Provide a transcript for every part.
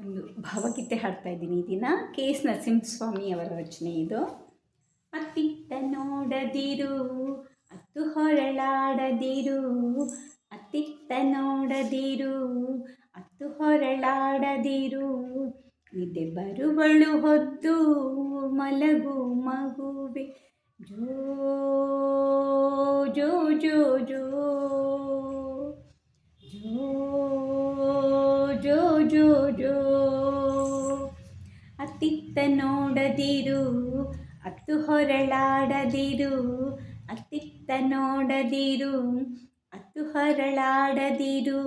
ಒಂದು ಭಾವಗೀತೆ ಹಾಡ್ತಾ ಇದ್ದೀನಿ ಈ ದಿನ. ಕೆ ಎಸ್ ನರಸಿಂಹಸ್ವಾಮಿ ಅವರ ರಚನೆ ಇದು. ಅತ್ತಿತ್ತ ನೋಡದಿರು, ಅತ್ತು ಹೊರಳಾಡದಿರು, ಅತ್ತಿತ್ತ ನೋಡದಿರು, ಅತ್ತು ಹೊರಳಾಡದಿರು, ನಿದ್ದೆ ಬರುವಳು ಹೊದ್ದು ಮಲಗು ಮಗುವೆ, ಜೋ ಜೋ ಜೋ ಜೋ ಜೋ ಜೋ ಜೋ. ಅತ್ತಿತ್ತ ನೋಡದಿರು, ಅತ್ತು ಹೊರಳಾಡದಿರು, ಅತ್ತಿತ್ತ ನೋಡದಿರು, ಅತ್ತು ಹೊರಳಾಡದಿರು,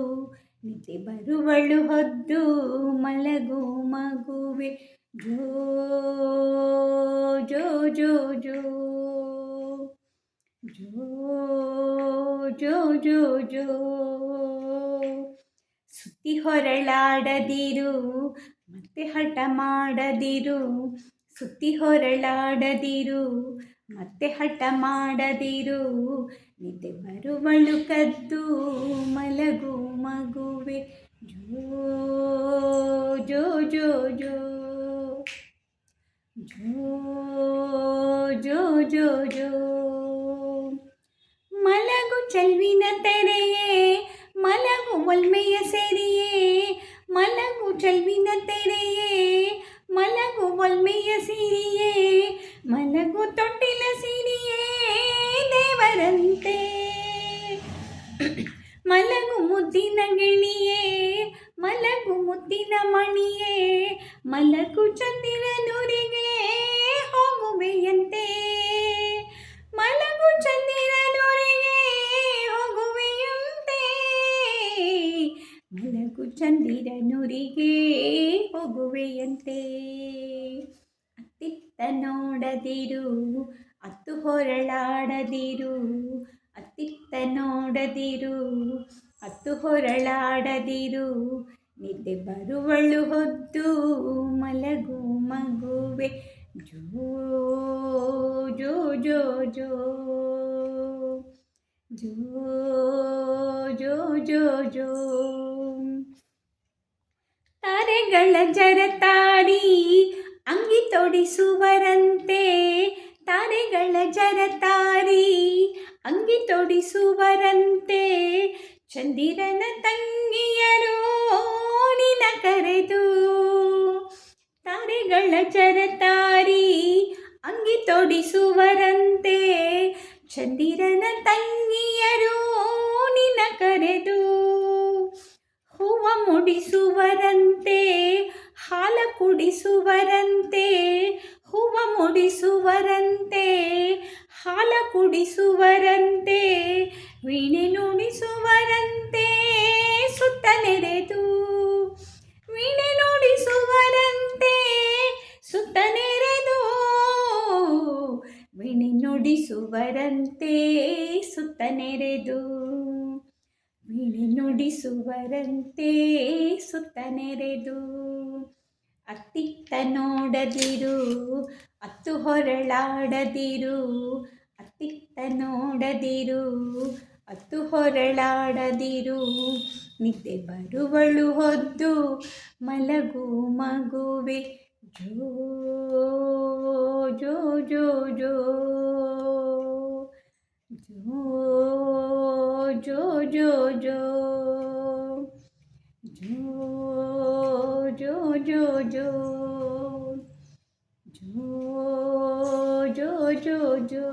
ನಿದ್ದೆ ಬರುವಳು ಹೊದ್ದು ಮಲಗು ಮಗುವೆ, ಜೋ ಜೋ ಜೋ ಜೋ ಜೋ ಜೋ ಜೋ ಜೋ. ಸುತ್ತಿ ಹೊರಳಾಡದಿರು, ಮತ್ತೆ ಹಠ ಮಾಡದಿರು, ಸುತ್ತಿ ಹೊರಳಾಡದಿರು, ಮತ್ತೆ ಹಠ ಮಾಡದಿರು, ನಿದ್ದೆ ಬರುವಳು ಕದ್ದು ಮಲಗು ಮಗುವೆ, ಜೋ ಜೋ ಜೋ ಜೋ ಜೋ ಜೋ ಜೋ. ಮಲಗು ಚೆಲ್ವಿನ ತೆರೆಯೇ, ಮಲಗು ಒಲ್ಮೆಯ ಸೆರಿಯೇ, ಮಲಗು ಚೆಲ್ವಿನ ತೆರೆಯೇ, ಮಲಗು ಒಲ್ಮೆಯ ಸಿರಿಯೇ, ಮಲಗು ತೊಟ್ಟಿಲ ಸಿರಿಯೇ ದೇವರಂತೆ, ಮಲಗು ಮುದ್ದಿನ ಗಿಳಿಯೇ, ಮಲಗು ಮುದ್ದಿನ ಮಣಿಯೇ, ಮಲಗು ಚಂದಿರನುರಿಗೆ ಹೋಗುವೆಯಂತೆ, ಮಲಗು ಚಂದಿರನುರಿಗೆ ಹೋಗುವೆಯಂತೆ, ಮಲಗು ಚಂದಿರನುರಿಗೆ ಹೋಗುವೆಯಂತೆ. ಅತ್ತಿತ್ತ ನೋಡದಿರು, ಅತ್ತು ಹೊರಳಾಡದಿರು, ಅತ್ತಿತ್ತ ನೋಡದಿರು, ಅತ್ತು ಹೊರಳಾಡದಿರು, ನಿದ್ದೆ ಬರುವಳು ಹೊದ್ದು ಮಲಗು ಮಗುವೆ, ಜೋ ಜೋ ಜೋ ಜೋ ಜೋ ಜೋ ಜೋ ಜೋ. ತಾರೆಗಳ ಜರತಾರಿ ಅಂಗಿ ತೊಡಿಸುವರಂತೆ, ತಾರೆಗಳ ಜರತಾರಿ ಅಂಗಿ ತೊಡಿಸುವರಂತೆ, ಚಂದಿರನ ತಂಗಿಯರು ನಿನ ಕರೆದು, ತಾರೆಗಳ ಜರತಾರಿ ಅಂಗಿ ತೊಡಿಸುವರಂತೆ, ಚಂದಿರನ ತಂಗಿಯರು ನಿನ ಕರೆದು, ಹೂವ ಮುಡಿಸುವರಂತೆ, ಹಾಲ ಕುಡಿಸುವರಂತೆ, ಹೂವ ಮುಡಿಸುವರಂತೆ, ಹಾಲ ಕುಡಿಸುವರಂತೆ, ವೀಣೆ ನುಡಿಸುವರಂತೆ ಸುತ್ತ ನೆರೆದು, ವೀಣೆ ನುಡಿಸುವರಂತೆ ಸುತ್ತ ನೆರೆದು, ವೀಣೆ ನುಡಿಸುವರಂತೆ ಸುತ್ತ ನೆರೆದು, ವೀಣೆ ನುಡಿಸುವರಂತೆ ಸುತ್ತ ನೆರೆದು. ಅತ್ತಿತ್ತ ನೋಡದಿರು, ಅತ್ತು ಹೊರಳಾಡದಿರು, ಅತ್ತಿತ್ತ ನೋಡದಿರು, ಅತ್ತು ಹೊರಳಾಡದಿರು, ನಿದ್ದೆ ಬರುವಳು ಹೊದ್ದು ಮಲಗು ಮಗುವೆ, ಜೋ ಜೋ ಜೋ ಜೋ ಜೋ ಜೋ ಜೋ ಜೋ ಜೋ ಜೋ ಜೋ ಜೋ ಜೋ ಜೋ.